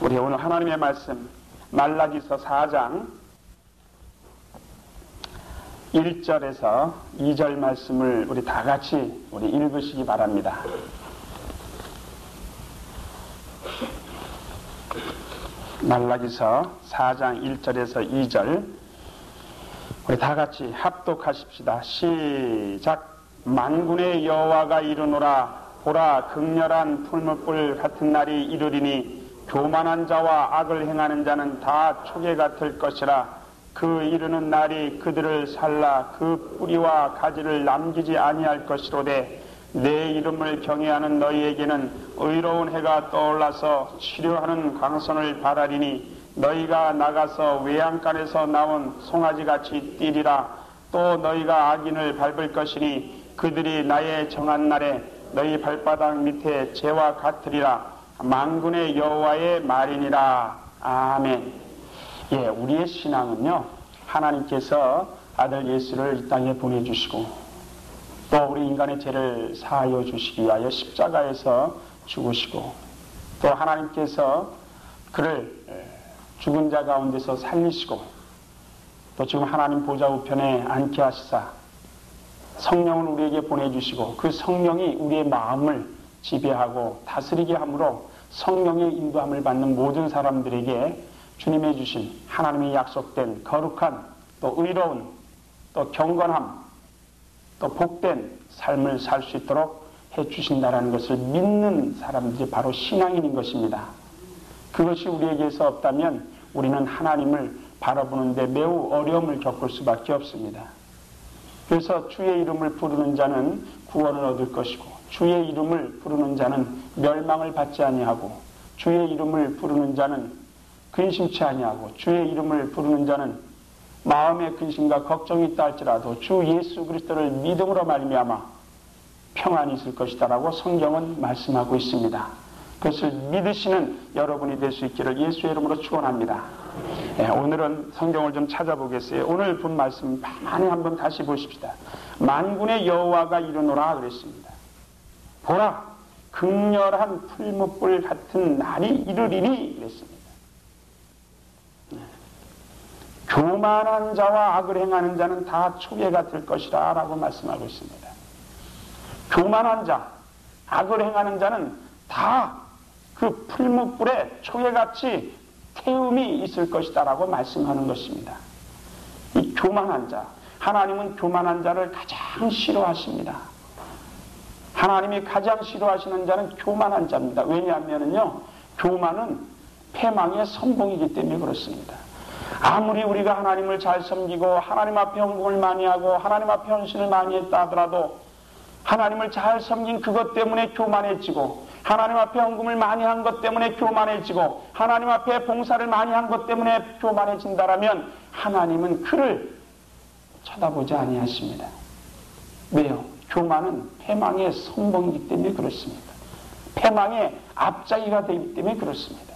우리 오늘 하나님의 말씀 말라기서 4장 1절에서 2절 말씀을 우리 다 같이 우리 읽으시기 바랍니다. 말라기서 4장 1절에서 2절 우리 다 같이 합독하십시다. 시작. 만군의 여호와가 이르노라. 보라, 극렬한 풀무불 같은 날이 이르리니 교만한 자와 악을 행하는 자는 다 초계 같을 것이라. 그 이르는 날이 그들을 살라 그 뿌리와 가지를 남기지 아니할 것이로되 내 이름을 경외하는 너희에게는 의로운 해가 떠올라서 치료하는 광선을 바라리니 너희가 나가서 외양간에서 나온 송아지같이 뛰리라. 또 너희가 악인을 밟을 것이니 그들이 나의 정한 날에 너희 발바닥 밑에 재와 같으리라. 만군의 여호와의 말이니라. 아멘. 예, 우리의 신앙은요, 하나님께서 아들 예수를 이 땅에 보내주시고 또 우리 인간의 죄를 사하여 주시기 위하여 십자가에서 죽으시고 또 하나님께서 그를 죽은 자 가운데서 살리시고 또 지금 하나님 보좌 우편에 앉게 하시사 성령을 우리에게 보내주시고 그 성령이 우리의 마음을 지배하고 다스리게 함으로 성령의 인도함을 받는 모든 사람들에게 주님의 주신 하나님의 약속된 거룩한 또 의로운 또 경건함 또 복된 삶을 살 수 있도록 해주신다라는 것을 믿는 사람들이 바로 신앙인인 것입니다. 그것이 우리에게서 없다면 우리는 하나님을 바라보는데 매우 어려움을 겪을 수밖에 없습니다. 그래서 주의 이름을 부르는 자는 구원을 얻을 것이고 주의 이름을 부르는 자는 멸망을 받지 아니하고 주의 이름을 부르는 자는 근심치 아니하고 주의 이름을 부르는 자는 마음의 근심과 걱정이 있다 할지라도 주 예수 그리스도를 믿음으로 말미암아 평안이 있을 것이다라고 성경은 말씀하고 있습니다. 그것을 믿으시는 여러분이 될 수 있기를 예수의 이름으로 축원합니다. 오늘은 성경을 좀 찾아보겠어요. 오늘 본 말씀 많이 한번 다시 보십시다. 만군의 여호와가 이르노라 그랬습니다. 보라, 극렬한 풀무불 같은 날이 이르리니 그랬습니다. 교만한 자와 악을 행하는 자는 다 초계 같을 것이라 라고 말씀하고 있습니다. 교만한 자, 악을 행하는 자는 다 그 풀무불에 초계같이 태움이 있을 것이다 라고 말씀하는 것입니다. 이 교만한 자, 하나님은 교만한 자를 가장 싫어하십니다. 하나님이 가장 싫어하시는 자는 교만한 자입니다. 왜냐하면요, 교만은 패망의 선봉이기 때문에 그렇습니다. 아무리 우리가 하나님을 잘 섬기고 하나님 앞에 헌금을 많이 하고 하나님 앞에 헌신을 많이 했다 하더라도 하나님을 잘 섬긴 그것 때문에 교만해지고 하나님 앞에 헌금을 많이 한 것 때문에 교만해지고 하나님 앞에 봉사를 많이 한 것 때문에 교만해진다라면 하나님은 그를 쳐다보지 아니하십니다. 왜요? 교만은 패망의 선봉이기 때문에 그렇습니다. 패망의 앞자기가 되기 때문에 그렇습니다.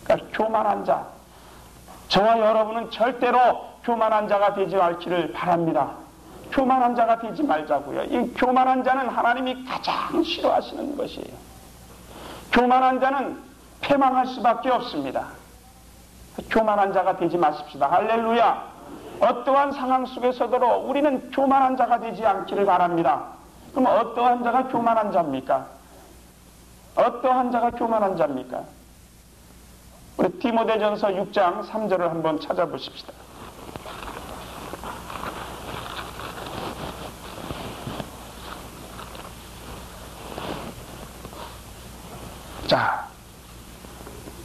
그러니까 교만한 자, 저와 여러분은 절대로 교만한 자가 되지 않기를 바랍니다. 교만한 자가 되지 말자고요. 이 교만한 자는 하나님이 가장 싫어하시는 것이에요. 교만한 자는 패망할 수밖에 없습니다. 교만한 자가 되지 마십시다. 할렐루야. 어떠한 상황 속에서도 우리는 교만한 자가 되지 않기를 바랍니다. 그럼 어떠한 자가 교만한 자입니까? 어떠한 자가 교만한 자입니까? 우리 디모데전서 6장 3절을 한번 찾아보십시다. 자,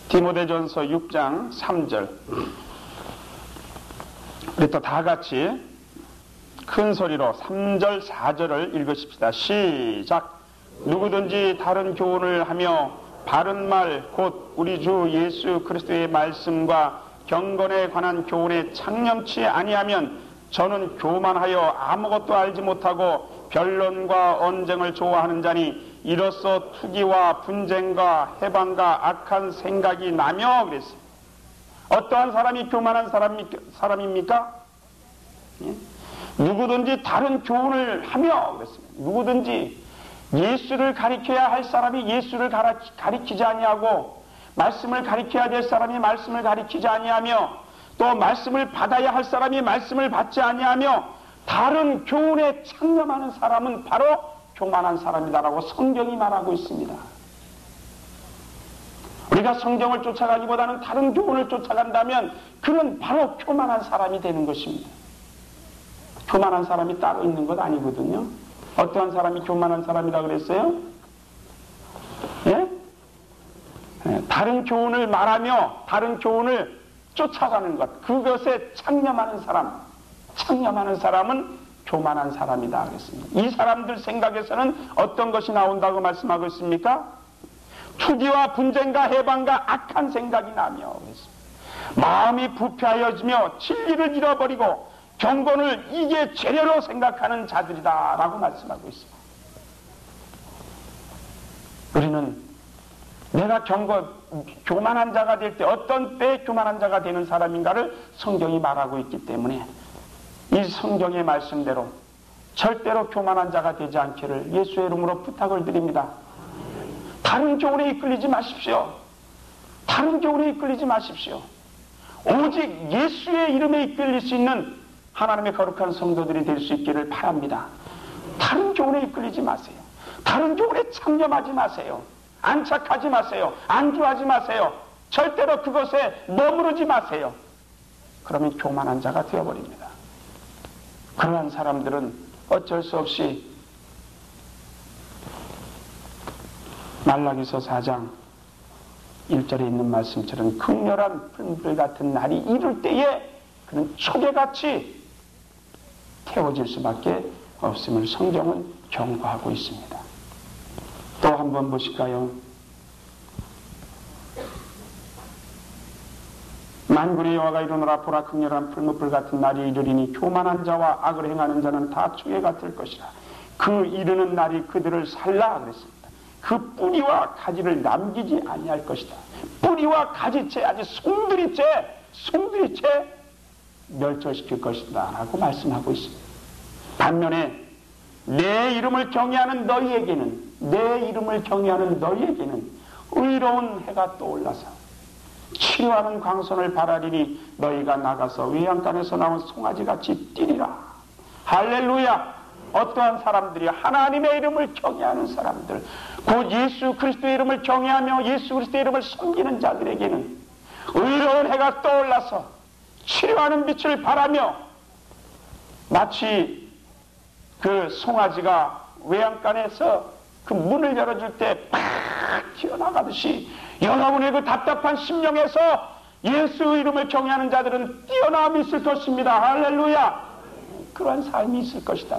디모데전서 6장 3절 우리 또 다 같이 큰 소리로 3절 4절을 읽으십시다. 시작. 누구든지 다른 교훈을 하며 바른 말 곧 우리 주 예수 그리스도의 말씀과 경건에 관한 교훈에 창념치 아니하면 저는 교만하여 아무것도 알지 못하고 변론과 언쟁을 좋아하는 자니 이로써 투기와 분쟁과 해방과 악한 생각이 나며 그랬어요. 어떠한 사람이 교만한 사람입니까? 예? 누구든지 다른 교훈을 하며 그랬습니다. 누구든지 예수를 가리켜야 할 사람이 예수를 가리키지 아니하고 말씀을 가리켜야 될 사람이 말씀을 가리키지 아니하며 또 말씀을 받아야 할 사람이 말씀을 받지 아니하며 다른 교훈에 창념하는 사람은 바로 교만한 사람이다라고 성경이 말하고 있습니다. 우리가 성경을 쫓아가기보다는 다른 교훈을 쫓아간다면 그는 바로 교만한 사람이 되는 것입니다. 교만한 사람이 따로 있는 것 아니거든요. 어떠한 사람이 교만한 사람이라 그랬어요? 예? 다른 교훈을 말하며 다른 교훈을 쫓아가는 것, 그것에 창념하는 사람은 교만한 사람이다 그랬습니다. 이 사람들 생각에서는 어떤 것이 나온다고 말씀하고 있습니까? 투기와 분쟁과 해방과 악한 생각이 나며 마음이 부패하여지며 진리를 잃어버리고 경건을 이게 재료로 생각하는 자들이다 라고 말씀하고 있습니다. 우리는 내가 교만한 자가 될 때 어떤 때에 교만한 자가 되는 사람인가를 성경이 말하고 있기 때문에 이 성경의 말씀대로 절대로 교만한 자가 되지 않기를 예수의 이름으로 부탁을 드립니다. 다른 교훈에 이끌리지 마십시오. 다른 교훈에 이끌리지 마십시오. 오직 예수의 이름에 이끌릴 수 있는 하나님의 거룩한 성도들이 될 수 있기를 바랍니다. 다른 교훈에 이끌리지 마세요. 다른 교훈에 창념하지 마세요. 안착하지 마세요. 안주하지 마세요. 절대로 그것에 머무르지 마세요. 그러면 교만한 자가 되어버립니다. 그러한 사람들은 어쩔 수 없이 말라기서 4장 1절에 있는 말씀처럼 극렬한 풀물 같은 날이 이룰 때에 그는 초계같이 태워질 수밖에 없음을 성경은 경고하고 있습니다. 또 한번 보실까요? 만군의 여호와가 이르노라 보라 극렬한 풀무불 같은 날이 이르리니 교만한 자와 악을 행하는 자는 다 초계 같을 것이라. 그 이르는 날이 그들을 살라 그랬습니다. 그 뿌리와 가지를 남기지 아니할 것이다. 뿌리와 가지채 아주 송두리째 멸절시킬 것이다 라고 말씀하고 있습니다. 반면에 내 이름을 경외하는 너희에게는 의로운 해가 떠올라서 치료하는 광선을 바라리니 너희가 나가서 외양간에서 나온 송아지같이 뛰리라. 할렐루야. 어떠한 사람들이 하나님의 이름을 경외하는 사람들, 곧 예수 그리스도의 이름을 경외하며 예수 그리스도의 이름을 섬기는 자들에게는 의로운 해가 떠올라서 치료하는 빛을 바라며 마치 그 송아지가 외양간에서 그 문을 열어줄 때 팍 튀어나가듯이 여러분의 그 답답한 심령에서 예수의 이름을 경외하는 자들은 뛰어남이 있을 것입니다. 할렐루야. 그러한 삶이 있을 것이다.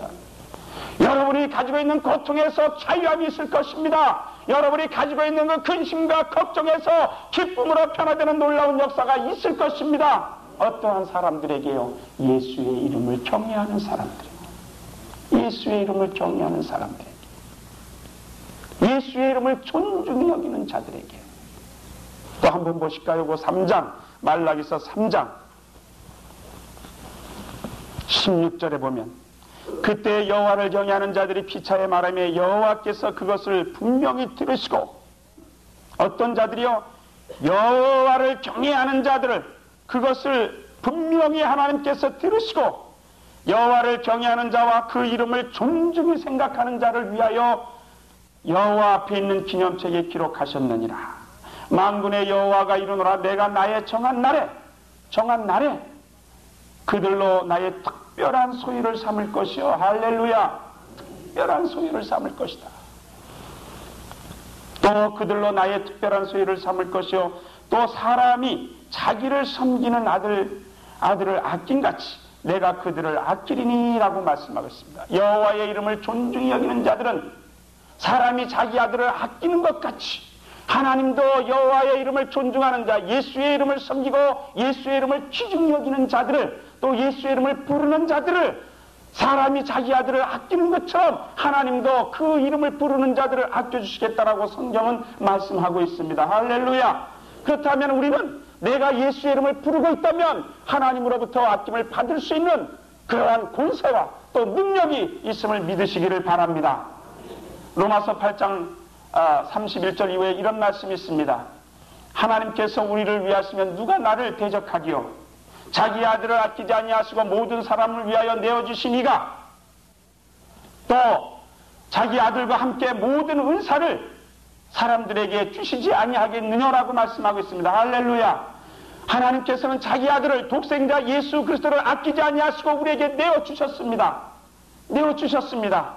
여러분이 가지고 있는 고통에서 자유함이 있을 것입니다. 여러분이 가지고 있는 그 근심과 걱정에서 기쁨으로 변화되는 놀라운 역사가 있을 것입니다. 어떠한 사람들에게요? 예수의 이름을 경외하는 사람들, 예수의 이름을 경외하는 사람들에게, 예수의 이름을 존중히 여기는 자들에게. 또 한번 보실까요? 그 3장 말라기서 3장 16절에 보면 그때 여호와를 경외하는 자들이 피차에 말하며 여호와께서 그것을 분명히 들으시고, 어떤 자들이요? 여호와를 경외하는 자들을 그것을 분명히 하나님께서 들으시고 여호와를 경외하는 자와 그 이름을 존중히 생각하는 자를 위하여 여호와 앞에 있는 기념책에 기록하셨느니라. 만군의 여호와가 이르노라 내가 나의 정한 날에 그들로 나의 특별한 소유를 삼을 것이요. 할렐루야. 특별한 소유를 삼을 것이다. 또 그들로 나의 특별한 소유를 삼을 것이요. 또 사람이 자기를 섬기는 아들을 아낀같이 내가 그들을 아끼리니 라고 말씀하고 있습니다. 여호와의 이름을 존중히 여기는 자들은 사람이 자기 아들을 아끼는 것 같이 하나님도 여호와의 이름을 존중하는 자, 예수의 이름을 섬기고 예수의 이름을 귀중히 여기는 자들을, 또 예수의 이름을 부르는 자들을 사람이 자기 아들을 아끼는 것처럼 하나님도 그 이름을 부르는 자들을 아껴주시겠다라고 성경은 말씀하고 있습니다. 할렐루야. 그렇다면 우리는 내가 예수의 이름을 부르고 있다면 하나님으로부터 아낌을 받을 수 있는 그러한 권세와 또 능력이 있음을 믿으시기를 바랍니다. 로마서 8장 31절 이후에 이런 말씀이 있습니다. 하나님께서 우리를 위하시면 누가 나를 대적하기요? 자기 아들을 아끼지 아니하시고 모든 사람을 위하여 내어주신 이가 또 자기 아들과 함께 모든 은사를 사람들에게 주시지 아니하겠느냐라고 말씀하고 있습니다. 할렐루야. 하나님께서는 자기 아들을 독생자 예수 그리스도를 아끼지 아니하시고 우리에게 내어주셨습니다. 내어주셨습니다.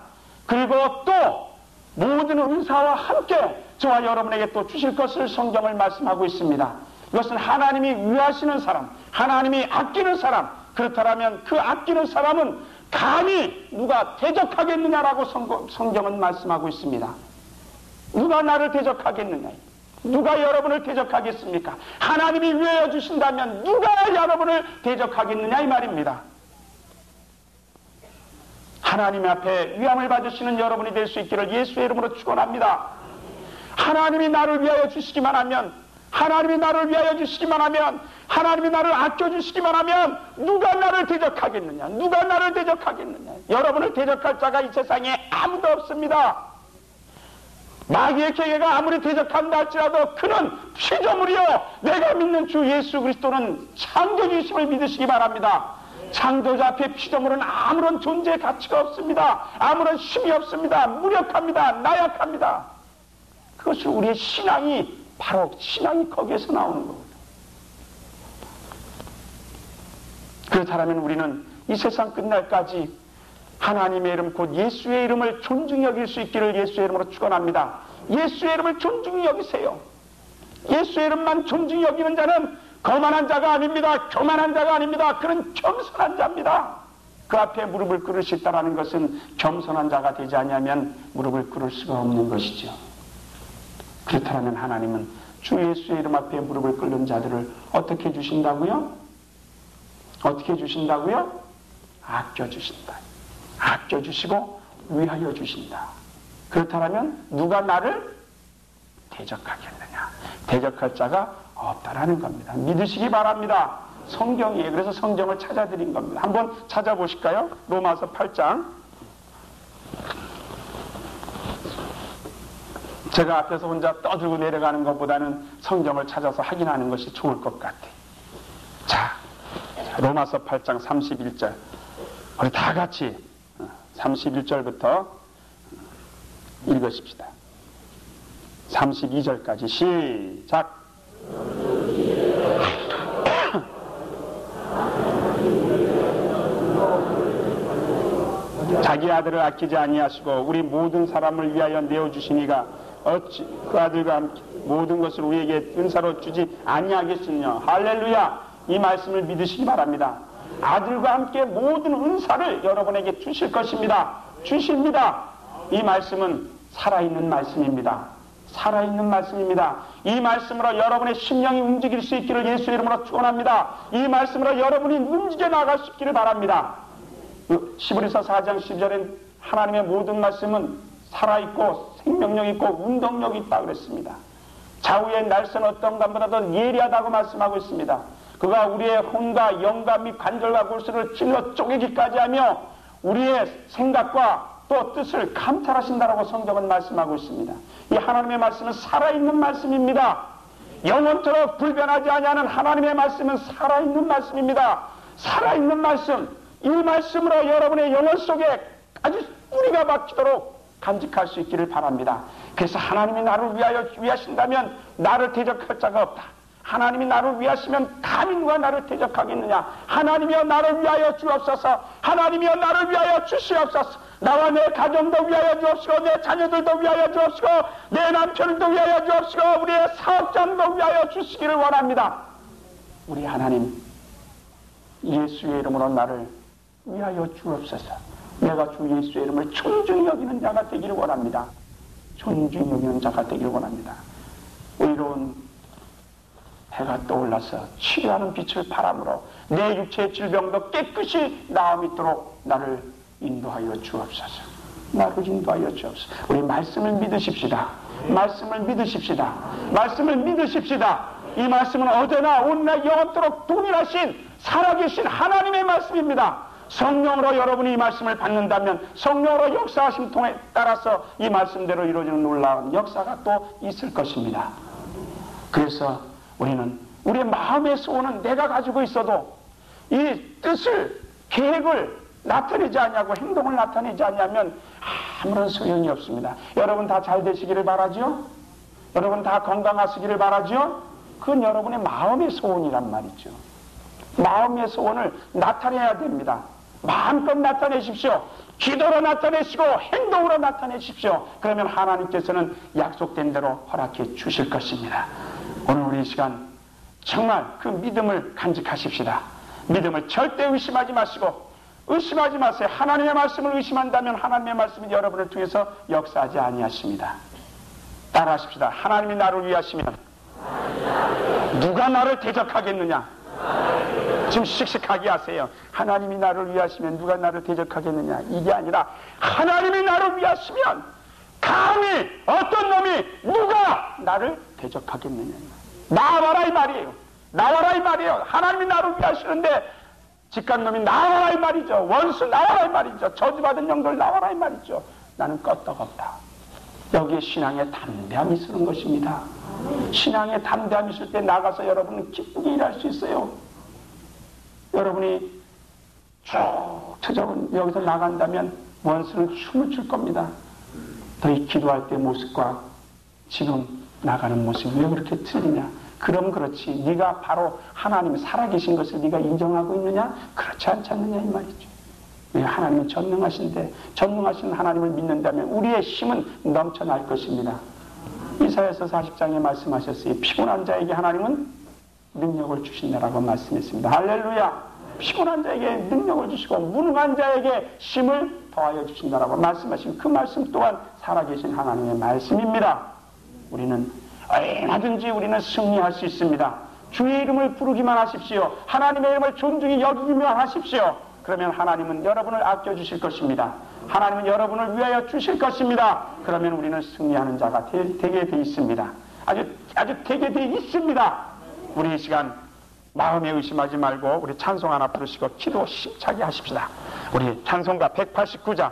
그리고 또 모든 은사와 함께 저와 여러분에게 또 주실 것을 성경을 말씀하고 있습니다. 이것은 하나님이 위하시는 사람, 하나님이 아끼는 사람, 그렇다면 그 아끼는 사람은 감히 누가 대적하겠느냐라고 성경은 말씀하고 있습니다. 누가 나를 대적하겠느냐? 누가 여러분을 대적하겠습니까? 하나님이 위하여 주신다면 누가 여러분을 대적하겠느냐 이 말입니다. 하나님 앞에 위함을 받으시는 여러분이 될 수 있기를 예수의 이름으로 축원합니다. 하나님이 나를 위하여 주시기만 하면, 하나님이 나를 위하여 주시기만 하면, 하나님이 나를 아껴주시기만 하면 누가 나를 대적하겠느냐? 누가 나를 대적하겠느냐? 여러분을 대적할 자가 이 세상에 아무도 없습니다. 마귀의 계계가 아무리 대적한다 할지라도 그는 피조물이요, 내가 믿는 주 예수 그리스도는 창조주심을 믿으시기 바랍니다. 창조자 앞에 피조물은 아무런 존재의 가치가 없습니다. 아무런 힘이 없습니다. 무력합니다. 나약합니다. 그것을 우리의 신앙이, 바로 신앙이 거기에서 나오는 겁니다. 그렇다면 우리는 이 세상 끝날까지 하나님의 이름 곧 예수의 이름을 존중히 여길 수 있기를 예수의 이름으로 축원합니다. 예수의 이름을 존중히 여기세요. 예수의 이름만 존중히 여기는 자는 거만한 자가 아닙니다. 교만한 자가 아닙니다. 그는 겸손한 자입니다. 그 앞에 무릎을 꿇을 수 있다는 것은 겸손한 자가 되지 않으면 무릎을 꿇을 수가 없는 것이죠. 그렇다면 하나님은 주 예수의 이름 앞에 무릎을 꿇는 자들을 어떻게 주신다고요? 어떻게 주신다고요? 아껴주신다. 아껴주시고 위하여 주신다. 그렇다면 누가 나를 대적하겠느냐? 대적할 자가 없다라는 겁니다. 믿으시기 바랍니다. 성경이에요. 그래서 성경을 찾아드린 겁니다. 한번 찾아보실까요? 로마서 8장. 제가 앞에서 혼자 떠들고 내려가는 것보다는 성경을 찾아서 확인하는 것이 좋을 것 같아요. 자, 로마서 8장 31절. 우리 다 같이 31절부터 읽으십시다. 32절까지 시작. 자기 아들을 아끼지 아니하시고 우리 모든 사람을 위하여 내어주시니가 어찌 그 아들과 함께 모든 것을 우리에게 은사로 주지 아니하겠느냐. 할렐루야. 이 말씀을 믿으시기 바랍니다. 아들과 함께 모든 은사를 여러분에게 주실 것입니다. 주십니다. 이 말씀은 살아있는 말씀입니다. 살아있는 말씀입니다. 이 말씀으로 여러분의 심령이 움직일 수 있기를 예수의 이름으로 축원합니다. 이 말씀으로 여러분이 움직여 나갈 수 있기를 바랍니다. 히브리서 4장 10절엔 하나님의 모든 말씀은 살아있고 생명력 있고 운동력 있다고 그랬습니다. 좌우의 날선 어떤 것보다도 예리하다고 말씀하고 있습니다. 그가 우리의 혼과 영과 및 관절과 골수를 찔러 쪼개기까지 하며 우리의 생각과 또 뜻을 감찰하신다라고 성경은 말씀하고 있습니다. 이 하나님의 말씀은 살아있는 말씀입니다. 영원토록 불변하지 아니하는 하나님의 말씀은 살아있는 말씀입니다. 살아있는 말씀, 이 말씀으로 여러분의 영혼 속에 아주 뿌리가 박히도록 간직할 수 있기를 바랍니다. 그래서 하나님이 나를 위하신다면 나를 대적할 자가 없다. 하나님이 나를 위하시면 감히 누가 나를 대적하겠느냐. 하나님이여 나를 위하여 주옵소서. 하나님이여 나를 위하여 주시옵소서. 나와 내 가정도 위하여 주옵시고 내 자녀들도 위하여 주옵시고 내 남편도 위하여 주옵시고 우리의 사업장도 위하여 주시기를 원합니다. 우리 하나님 예수의 이름으로 나를 위하여 주옵소서. 내가 주 예수의 이름을 존중히 여기는 자가 되기를 원합니다. 존중히 여기는 자가 되기를 원합니다. 의로운 해가 떠올라서 치료하는 빛을 바람으로 내 육체의 질병도 깨끗이 나음 있도록 나를 인도하여 주옵소서. 나를 인도하여 주옵소서. 우리 말씀을 믿으십시다. 말씀을 믿으십시다. 말씀을 믿으십시다. 이 말씀은 어제나 오늘나 영원토록 동일하신 살아계신 하나님의 말씀입니다. 성령으로 여러분이 이 말씀을 받는다면 성령으로 역사하심 통해 따라서 이 말씀대로 이루어지는 놀라운 역사가 또 있을 것입니다. 그래서 우리는 우리의 마음의 소원은 내가 가지고 있어도 이 뜻을, 계획을 나타내지 않냐고, 행동을 나타내지 않냐면 아무런 소용이 없습니다. 여러분 다 잘 되시기를 바라죠? 여러분 다 건강하시기를 바라죠? 그건 여러분의 마음의 소원이란 말이죠. 마음의 소원을 나타내야 됩니다. 마음껏 나타내십시오. 기도로 나타내시고 행동으로 나타내십시오. 그러면 하나님께서는 약속된 대로 허락해 주실 것입니다. 오늘 우리 이 시간 정말 그 믿음을 간직하십시다. 믿음을 절대 의심하지 마시고, 의심하지 마세요. 하나님의 말씀을 의심한다면 하나님의 말씀이 여러분을 통해서 역사하지 아니하십니다. 따라하십시다. 하나님이 나를 위하시면 누가 나를 대적하겠느냐? 지금 씩씩하게 하세요. 하나님이 나를 위하시면 누가 나를 대적하겠느냐? 이게 아니라 하나님이 나를 위하시면 감히 어떤 놈이 누가 나를 대적하겠느냐? 나와라 이 말이에요. 나와라 이 말이에요. 하나님이 나를 위하시는데 직간놈이 나와라 이 말이죠. 원수 나와라 이 말이죠. 저주받은 영들 나와라 이 말이죠. 나는 끄떡없다. 여기에 신앙의 담대함이 있는 것입니다. 신앙의 담대함이 있을 때 나가서 여러분은 기쁘게 일할 수 있어요. 여러분이 쭉 저적은 여기서 나간다면 원수는 춤을 출 겁니다. 너희 기도할 때 모습과 지금 나가는 모습이 왜 그렇게 틀리냐? 그럼 그렇지. 네가 바로 하나님이 살아계신 것을 네가 인정하고 있느냐? 그렇지 않지 않느냐 이 말이죠. 왜 하나님은 전능하신데, 전능하신 하나님을 믿는다면 우리의 힘은 넘쳐날 것입니다. 이사야서 40장에 말씀하셨어요. 피곤한 자에게 하나님은 능력을 주신다라고 말씀했습니다. 할렐루야. 피곤한 자에게 능력을 주시고 무능한 자에게 힘을 더하여 주신다라고 말씀하신 그 말씀 또한 살아계신 하나님의 말씀입니다. 우리는 얼마든지 우리는 승리할 수 있습니다. 주의 이름을 부르기만 하십시오. 하나님의 이름을 존중히 여기기만 하십시오. 그러면 하나님은 여러분을 아껴주실 것입니다. 하나님은 여러분을 위하여 주실 것입니다. 그러면 우리는 승리하는 자가 되게 돼 있습니다. 아주 되게 돼 있습니다. 우리 이 시간 마음에 의심하지 말고 우리 찬송 하나 부르시고 기도 힘차게 하십시다. 우리 찬송가 189장